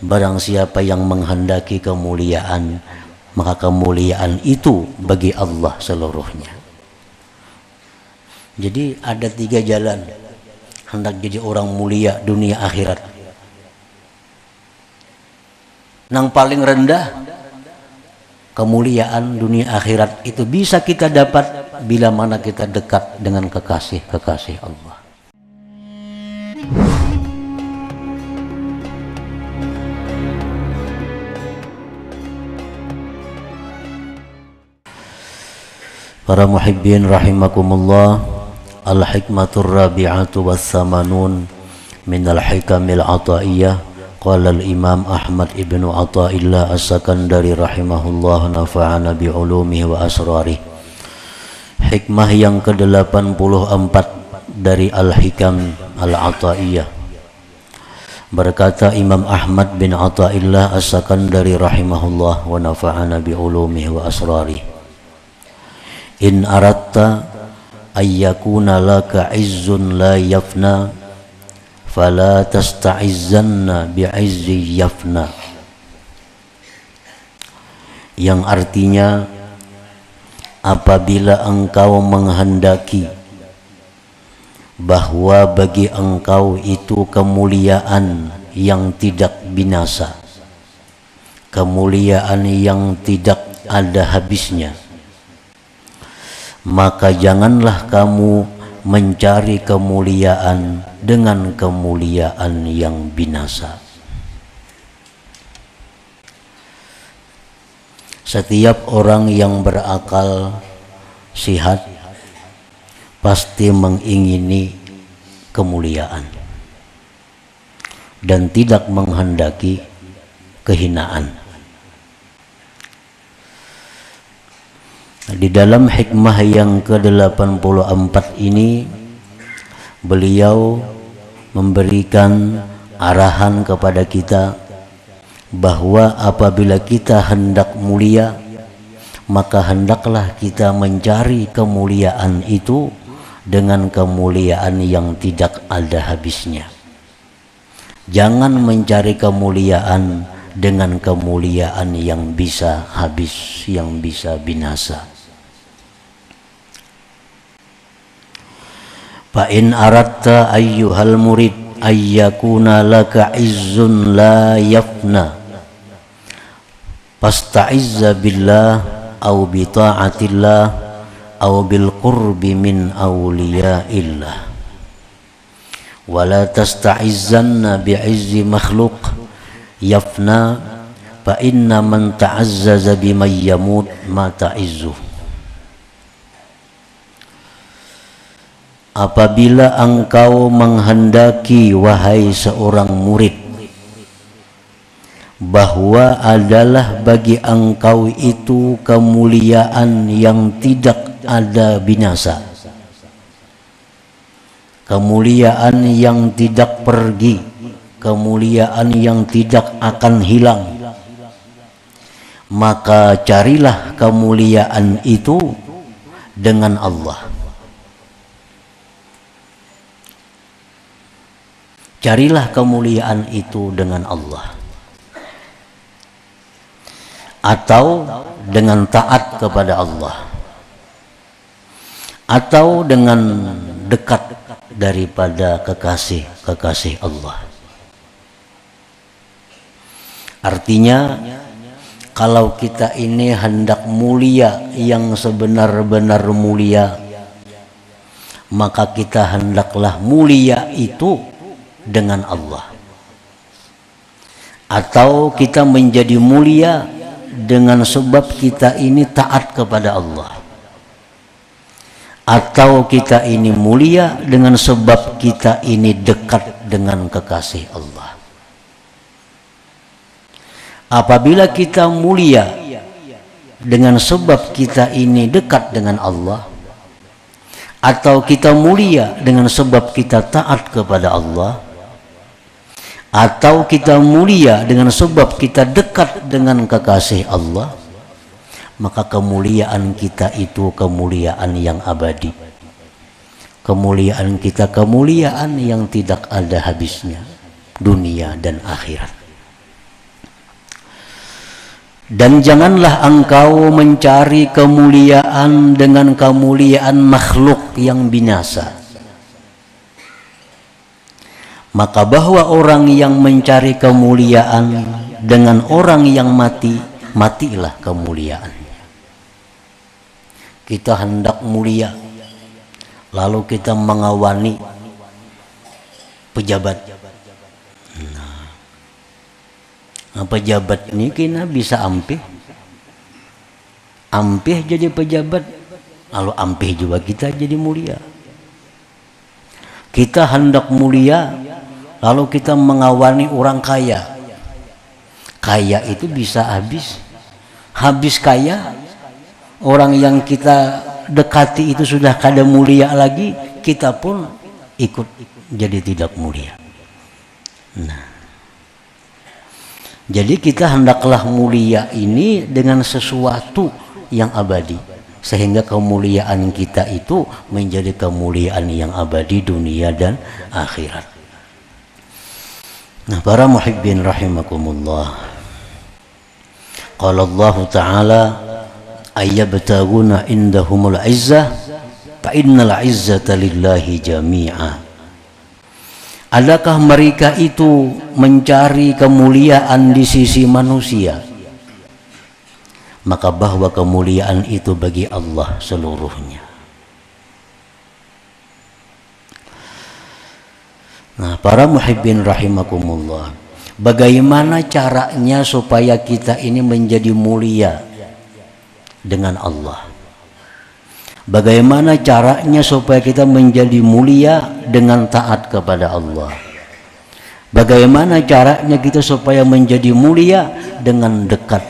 Barang siapa yang menghendaki kemuliaan, maka kemuliaan itu bagi Allah seluruhnya. Jadi ada 3 jalan hendak jadi orang mulia dunia akhirat. Yang paling rendah kemuliaan dunia akhirat itu bisa kita dapat bila mana kita dekat dengan kekasih-kekasih Allah. Para muhibbin rahimakumullah, al-hikmatur rabi'atu was-samanun minal hikamil ataiyah. Qala al-imam Ahmad ibnu Athaillah as-Sakandari rahimahullah, nafa'ana bi'ulumihi wa asrarih. Hikmah yang ke-84 dari al-hikam al-ataiyah. Berkata Imam Ahmad bin Athaillah as-Sakandari rahimahullah, wa nafa'ana bi'ulumihi wa asrarih. In aratta ayyakuna laka izzun la yafna fala tasta'izzanna bi'izzi yafna. Yang artinya, apabila engkau menghendaki bahwa bagi engkau itu kemuliaan yang tidak binasa, kemuliaan yang tidak ada habisnya, maka janganlah kamu mencari kemuliaan dengan kemuliaan yang binasa. Setiap orang yang berakal sihat pasti mengingini kemuliaan dan tidak menghendaki kehinaan. Di dalam hikmah yang ke-84 ini, beliau memberikan arahan kepada kita bahwa apabila kita hendak mulia, maka hendaklah kita mencari kemuliaan itu dengan kemuliaan yang tidak ada habisnya. Jangan mencari kemuliaan dengan kemuliaan yang bisa habis, yang bisa binasa. Fa in aratta ayyuhal murid ayyakuna laka izzun la yafna fasta'izza billah aw bi ta'atillah aw bil qurbi min awliyaillah wa la tasta'izzanna bi'izzi makhluq yafna fa inna man ta'azzaza biman yamut ma ta'izzuh. Apabila engkau menghendaki, wahai seorang murid, bahwa adalah bagi engkau itu kemuliaan yang tidak ada binasa, kemuliaan yang tidak pergi, kemuliaan yang tidak akan hilang, maka carilah kemuliaan itu dengan Allah. Carilah kemuliaan itu dengan Allah, atau dengan taat kepada Allah, atau dengan dekat daripada kekasih-kekasih Allah. Artinya, kalau kita ini hendak mulia yang sebenar-benar mulia, maka kita hendaklah mulia itu dengan Allah, atau kita menjadi mulia dengan sebab kita ini taat kepada Allah, atau kita ini mulia dengan sebab kita ini dekat dengan kekasih Allah. Apabila kita mulia dengan sebab kita ini dekat dengan Allah, atau kita mulia dengan sebab kita taat kepada Allah, atau kita mulia dengan sebab kita dekat dengan kekasih Allah, maka kemuliaan kita itu kemuliaan yang abadi. Kemuliaan kita kemuliaan yang tidak ada habisnya, dunia dan akhirat. Dan janganlah engkau mencari kemuliaan dengan kemuliaan makhluk yang binasa. Maka bahwa orang yang mencari kemuliaan dengan orang yang mati, matilah kemuliaannya. Kita hendak mulia, lalu kita mengawani pejabat. Pejabat ini kena bisa ampih jadi pejabat, lalu ampih juga kita jadi mulia. Kita hendak mulia, lalu kita mengawani orang kaya. Kaya itu bisa habis kaya, orang yang kita dekati itu sudah kada mulia lagi, kita pun ikut jadi tidak mulia. Nah, jadi kita hendaklah mulia ini dengan sesuatu yang abadi, sehingga kemuliaan kita itu menjadi kemuliaan yang abadi dunia dan akhirat. Nah, para muhibbin rahimakumullah, qala Allah Ta'ala ayyabtaguna indahumul izzah fa innal izzata lillahi jami'a. Adakah mereka itu mencari kemuliaan di sisi manusia? Maka bahwa kemuliaan itu bagi Allah seluruhnya. Nah, para muhibbin rahimakumullah, bagaimana caranya supaya kita ini menjadi mulia dengan Allah? Bagaimana caranya supaya kita menjadi mulia dengan taat kepada Allah? Bagaimana caranya kita supaya menjadi mulia dengan dekat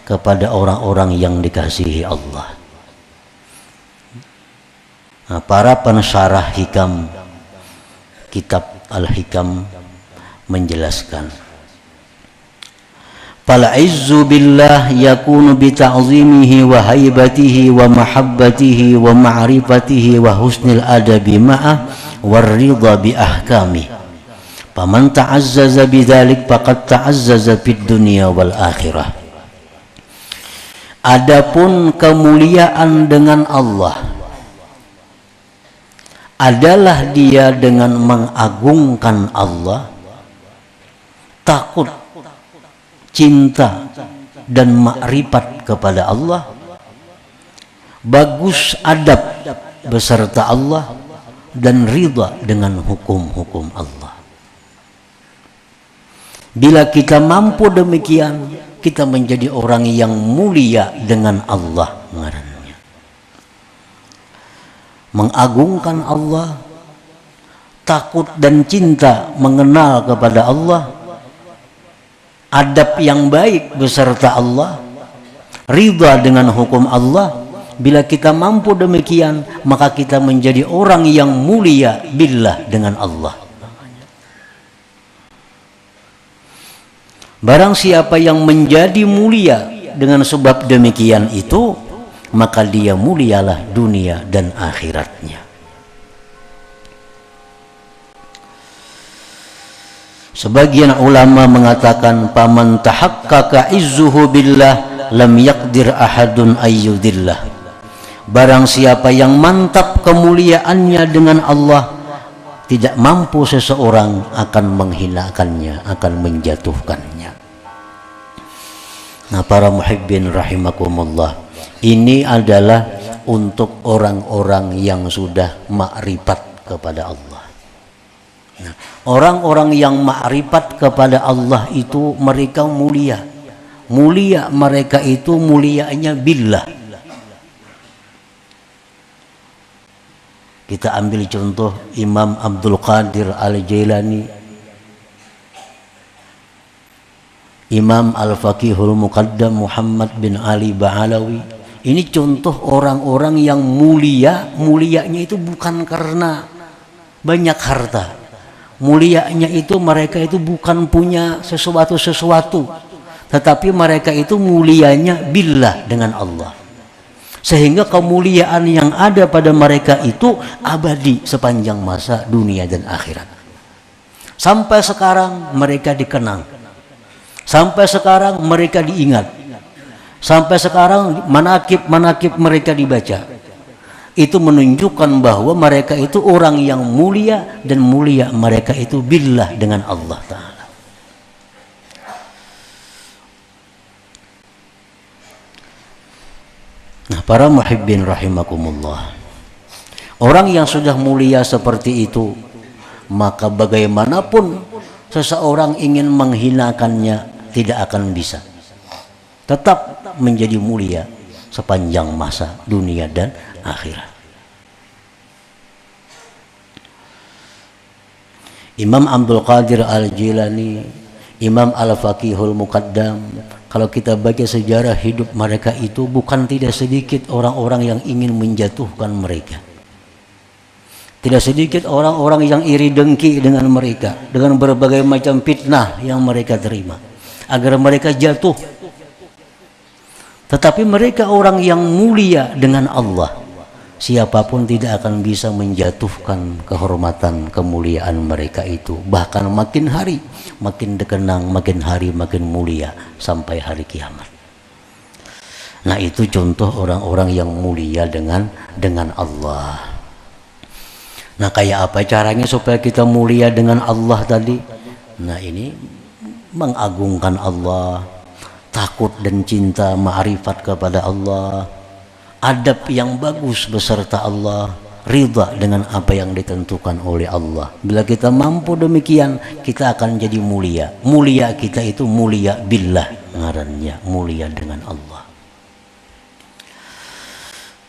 kepada orang-orang yang dikasihi Allah? Nah, para pensyarah hikam kitab Al-Hikam menjelaskan, fal izzu billah yakunu bi ta'zimihi wa haibatihi wa mahabbatihi wa ma'rifatihi wa husnil adabi ma'ah war ridha bi ahkami. Faman ta'azzaza bidzalik faqad ta'azzaza fid dunya wal akhirah. Adapun kemuliaan dengan Allah adalah dia dengan mengagungkan Allah, takut, cinta dan makrifat kepada Allah, bagus adab beserta Allah, dan ridha dengan hukum-hukum Allah. Bila kita mampu demikian, kita menjadi orang yang mulia dengan Allah ngarannya. Mengagungkan Allah, takut dan cinta mengenal kepada Allah, adab yang baik beserta Allah, ridha dengan hukum Allah. Bila kita mampu demikian, maka kita menjadi orang yang mulia billah dengan Allah. Barang siapa yang menjadi mulia dengan sebab demikian itu, maka dia mulialah dunia dan akhiratnya. Sebagian ulama mengatakan, paman tahaqqaqa izzuhu billah lam yaqdir ahadun ayyudillah. Barang siapa yang mantap kemuliaannya dengan Allah, tidak mampu seseorang akan menghinakannya, akan menjatuhkannya. Nah, para muhibbin rahimakumullah, ini adalah untuk orang-orang yang sudah makrifat kepada Allah. Nah, orang-orang yang makrifat kepada Allah itu mereka mulia. Mulia mereka itu mulianya billah. Kita ambil contoh Imam Abdul Qadir Al-Jailani, Imam Al-Faqihul Muqaddam Muhammad bin Ali Ba'alawi. Ini contoh orang-orang yang mulia. Mulianya itu bukan karena banyak harta. Mulianya itu mereka itu bukan punya sesuatu, tetapi mereka itu mulianya billah dengan Allah. Sehingga kemuliaan yang ada pada mereka itu abadi sepanjang masa dunia dan akhirat. Sampai sekarang mereka dikenang. Sampai sekarang mereka diingat. Sampai sekarang manakib mereka dibaca. Itu menunjukkan bahwa mereka itu orang yang mulia, dan mulia mereka itu billah, dengan Allah Ta'ala. Nah, para muhibbin rahimakumullah, orang yang sudah mulia seperti itu, maka bagaimanapun seseorang ingin menghinakannya tidak akan bisa. Tetap menjadi mulia sepanjang masa dunia dan akhirat. Imam Abdul Qadir Al-Jilani, Imam Al-Faqihul Muqaddam, kalau kita baca sejarah hidup mereka itu, bukan tidak sedikit orang-orang yang ingin menjatuhkan mereka. Tidak sedikit orang-orang yang iri dengki dengan mereka, dengan berbagai macam fitnah yang mereka terima, agar mereka jatuh. Tetapi mereka orang yang mulia dengan Allah. Siapapun tidak akan bisa menjatuhkan kehormatan, kemuliaan mereka itu. Bahkan makin hari makin dikenang, makin hari makin mulia sampai hari kiamat. Nah, itu contoh orang-orang yang mulia dengan Allah. Nah, kayak apa caranya supaya kita mulia dengan Allah tadi? Nah, ini mengagungkan Allah, takut dan cinta, ma'rifat kepada Allah, adab yang bagus beserta Allah, ridha dengan apa yang ditentukan oleh Allah. Bila kita mampu demikian, kita akan jadi mulia. Mulia kita itu mulia billah, ngarannya mulia dengan Allah.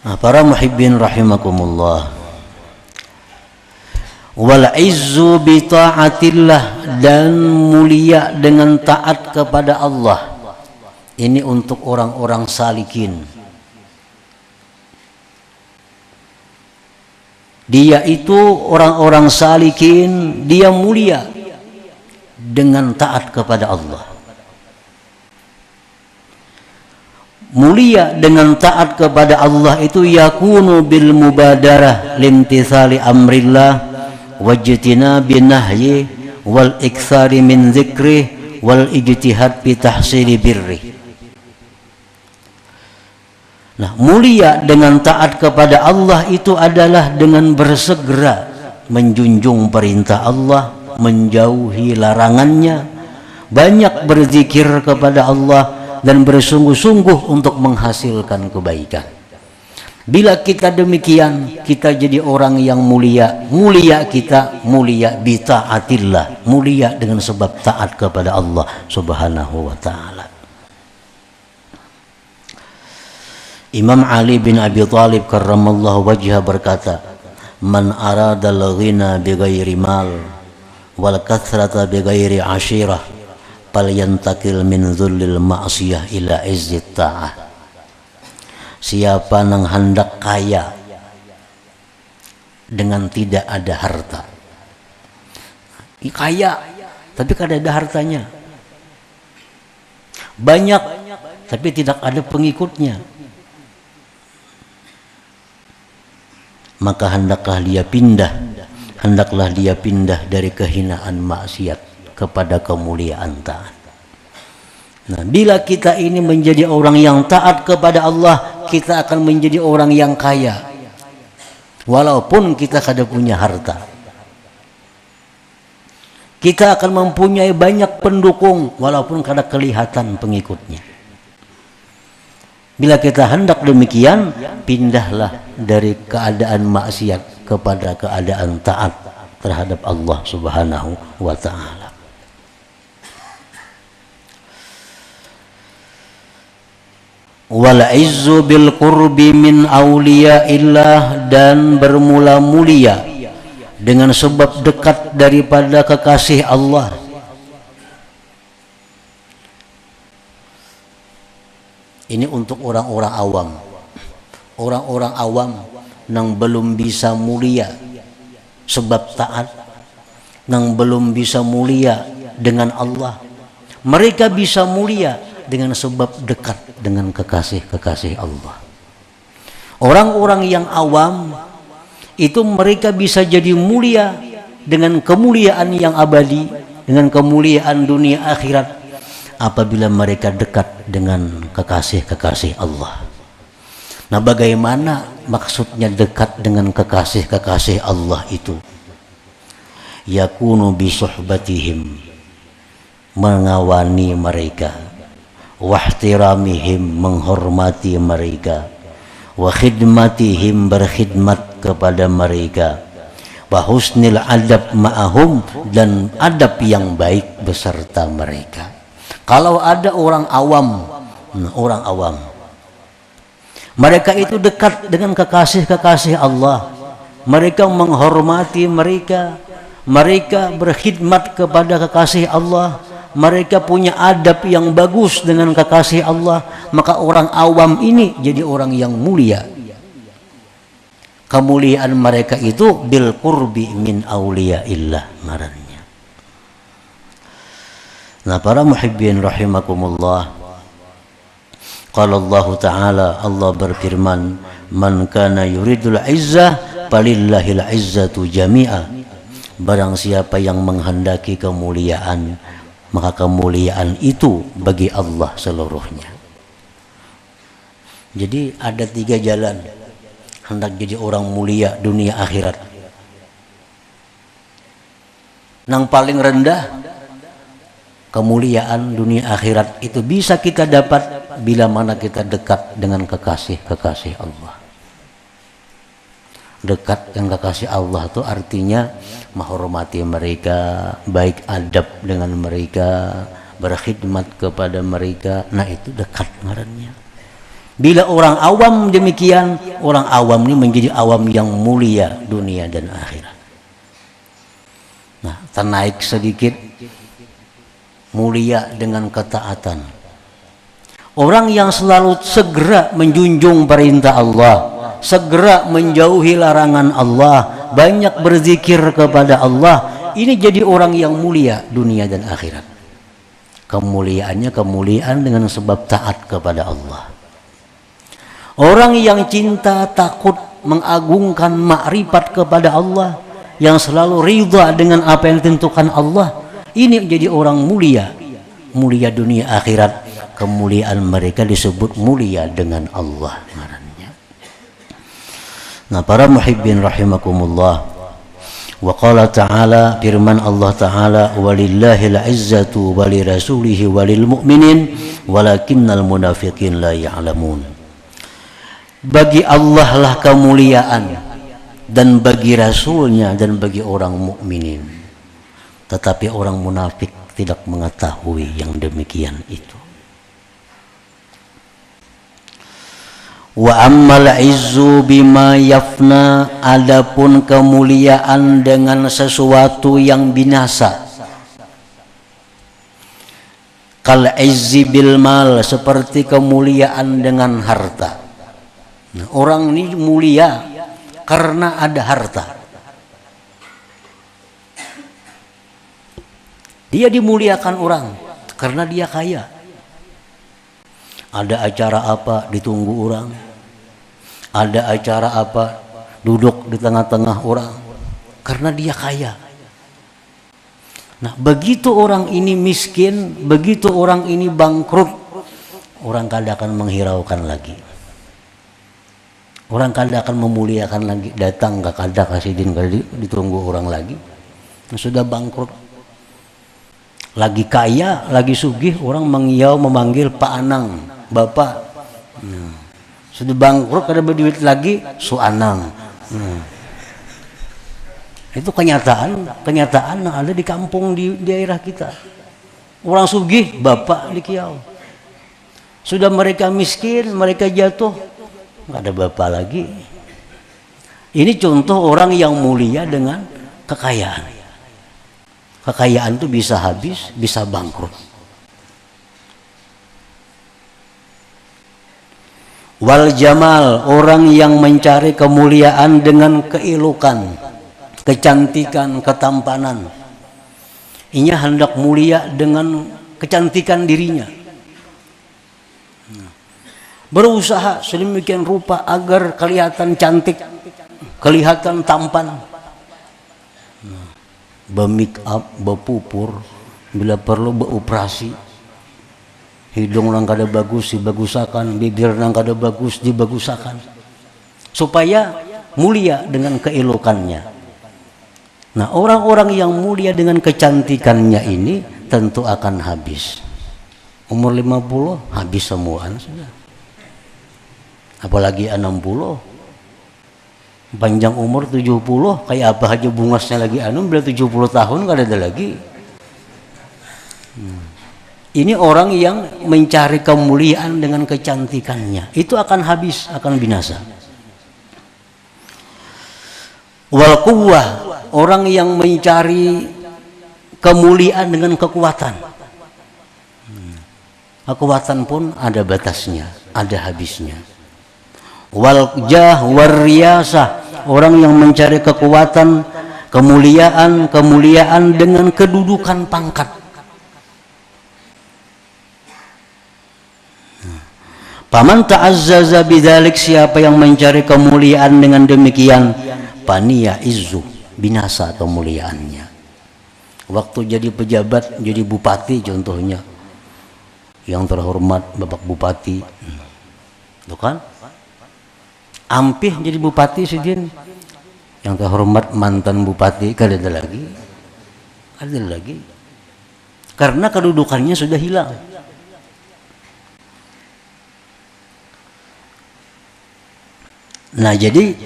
Nah, para muhibbin rahimakumullah, wal izzu bi ta'atillah, dan mulia dengan taat kepada Allah. Ini untuk orang-orang salikin. Dia itu orang-orang salikin, dia mulia dengan taat kepada Allah. Mulia dengan taat kepada Allah itu yakunu bil mubadarah limtithali amrillah wajtina binahyi wal iktsari min dzikrih wal ijtihad bi tahsili birri. Nah, mulia dengan taat kepada Allah itu adalah dengan bersegera menjunjung perintah Allah, menjauhi larangannya, banyak berzikir kepada Allah, dan bersungguh-sungguh untuk menghasilkan kebaikan. Bila kita demikian, kita jadi orang yang mulia. Mulia kita, mulia bi ta'atillah, mulia dengan sebab taat kepada Allah Subhanahu wa ta'ala. Imam Ali bin Abi Thalib karramallahu wajhah berkata, man arada al-ghina bighairi mal wal kathrata bighairi ashirah falyantakil min dhullil ma'siyah ila izzit ta'ah. Siapa yang hendak kaya dengan tidak ada harta, kaya tapi kada ada hartanya, banyak tapi tidak ada pengikutnya, maka hendaklah dia pindah dari kehinaan maksiat kepada kemuliaan taat. Nah, bila kita ini menjadi orang yang taat kepada Allah, kita akan menjadi orang yang kaya walaupun kita kada punya harta. Kita akan mempunyai banyak pendukung walaupun kada kelihatan pengikutnya. Bila kita hendak demikian, pindahlah dari keadaan maksiat kepada keadaan taat terhadap Allah Subhanahu wa ta'ala. Wal izzu bil qurbi min awliyaillah, dan bermula mulia dengan sebab dekat daripada kekasih Allah. Ini untuk orang-orang awam. Orang-orang awam yang belum bisa mulia sebab taat, yang belum bisa mulia dengan Allah. Mereka bisa mulia dengan sebab dekat dengan kekasih-kekasih Allah. Orang-orang yang awam itu mereka bisa jadi mulia dengan kemuliaan yang abadi, dengan kemuliaan dunia akhirat, apabila mereka dekat dengan kekasih-kekasih Allah. Nah, bagaimana maksudnya dekat dengan kekasih-kekasih Allah itu? Yakunu bi suhbatihim, mengawani mereka, wahtiramihim, menghormati mereka, wa khidmatihim, berkhidmat kepada mereka, wa husnil adab ma'ahum, dan adab yang baik beserta mereka. Kalau ada orang awam, mereka itu dekat dengan kekasih-kekasih Allah, mereka menghormati mereka, mereka berkhidmat kepada kekasih Allah, mereka punya adab yang bagus dengan kekasih Allah, maka orang awam ini jadi orang yang mulia. Kemuliaan mereka itu bil qurbi min auliyaillah ngarannya. Nah, para muhibbin rahimakumullah, qala Allah Ta'ala, Allah berfirman, man kana yuridul izzah falillahil izzatu jami'a, barang siapa yang menghendaki kemuliaan, maka kemuliaan itu bagi Allah seluruhnya. Jadi ada 3 jalan hendak jadi orang mulia dunia akhirat. Yang paling rendah kemuliaan dunia akhirat itu bisa kita dapat bila mana kita dekat dengan kekasih-kekasih Allah. Dekat dengan kekasih Allah itu artinya menghormati mereka, baik adab dengan mereka, berkhidmat kepada mereka. Nah, itu dekat ngarannya. Bila orang awam demikian, orang awam ini menjadi awam yang mulia dunia dan akhirat. Nah, ternaik sedikit, mulia dengan ketaatan. Orang yang selalu segera menjunjung perintah Allah, segera menjauhi larangan Allah, banyak berzikir kepada Allah, ini jadi orang yang mulia dunia dan akhirat. Kemuliaannya kemuliaan dengan sebab taat kepada Allah. Orang yang cinta, takut, mengagungkan makrifat kepada Allah, yang selalu ridha dengan apa yang ditentukan Allah, ini menjadi orang mulia, mulia dunia akhirat. Kemuliaan mereka disebut mulia dengan Allah. Nah, para muhibbin rahimakumullah, wa qala ta'ala, firman Allah Ta'ala, walillahil izzatu walirasulihi walil mu'minin walakinnal munafiqin la ya'lamun. Bagi Allah lah kemuliaan, dan bagi Rasulnya, dan bagi orang mukminin, tetapi orang munafik tidak mengetahui yang demikian itu. Wa ammal izzu bima yafna, adapun kemuliaan dengan sesuatu yang binasa. Kal izzi bil mal, seperti kemuliaan dengan harta. Nah, orang ini mulia karena ada harta. Dia dimuliakan orang karena dia kaya. Ada acara apa ditunggu orang, ada acara apa duduk di tengah-tengah orang, karena dia kaya. Nah, begitu orang ini miskin, begitu orang ini bangkrut, orang kada akan menghiraukan lagi, orang kada akan memuliakan lagi. Datang gak kada kasih din, ditunggu orang lagi. Nah, sudah bangkrut, lagi kaya, lagi sugih, orang mengiau memanggil Pak Anang, Bapak. Sudah bangkrut, kada berduit lagi, Su Anang. Itu kenyataan yang ada di kampung, di daerah kita. Orang sugih, Bapak di kiau. Sudah mereka miskin, mereka jatuh, nggak ada Bapak lagi. Ini contoh orang yang mulia dengan kekayaan. Kekayaan itu bisa habis, bisa bangkrut. Wal jamal, orang yang mencari kemuliaan dengan keelokan, kecantikan, ketampanan. Ini hendak mulia dengan kecantikan dirinya. Berusaha sedemikian rupa agar kelihatan cantik, kelihatan tampan. Be-make up, bepupur, bila perlu beoperasi. hidung nang kada bagus dibagusakan, bibir nang kada bagus dibagusakan, supaya mulia dengan keelokannya. Nah, orang-orang yang mulia dengan kecantikannya ini tentu akan habis. Umur 50 habis semuaan sudah. Apalagi 60. Panjang umur 70, kayak apa aja bungasnya lagi bila 70 tahun kada ada lagi. Ini orang yang mencari kemuliaan dengan kecantikannya, itu akan habis, akan binasa. Wal quwwah, orang yang mencari kemuliaan dengan kekuatan. Kekuatan pun ada batasnya, ada habisnya. Wal jah war riyasah, orang yang mencari kekuatan, kemuliaan dengan kedudukan pangkat. Paman ta'azzaza bidzalik, siapa yang mencari kemuliaan dengan demikian, paniya izzu, binasa kemuliaannya. Waktu jadi pejabat, jadi bupati contohnya, yang terhormat Bapak Bupati, tuh kan? Ampih jadi bupati sidin, yang terhormat mantan bupati, kada ada lagi, karena kedudukannya sudah hilang. Nah, jadi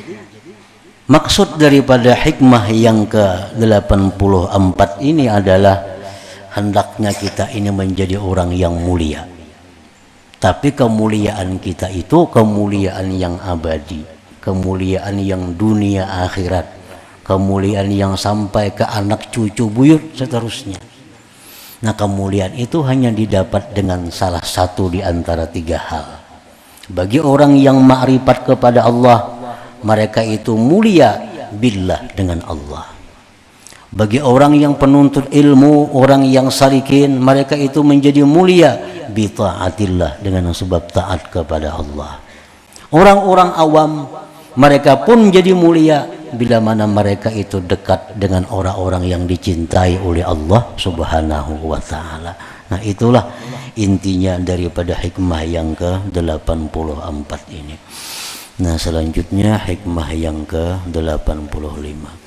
maksud daripada hikmah yang ke-84 ini adalah hendaknya kita ini menjadi orang yang mulia. Tapi kemuliaan kita itu kemuliaan yang abadi, kemuliaan yang dunia akhirat, kemuliaan yang sampai ke anak cucu buyut seterusnya. Nah, kemuliaan itu hanya didapat dengan salah satu di antara tiga hal. Bagi orang yang ma'rifat kepada Allah, mereka itu mulia billah, dengan Allah. Bagi orang yang penuntut ilmu, orang yang salikin, mereka itu menjadi mulia bi ta'atillah, dengan sebab taat kepada Allah. Orang-orang awam, mereka pun jadi mulia bila mana mereka itu dekat dengan orang-orang yang dicintai oleh Allah Subhanahu wa ta'ala. Nah, itulah intinya daripada hikmah yang ke-84 ini. Nah, selanjutnya hikmah yang ke-85.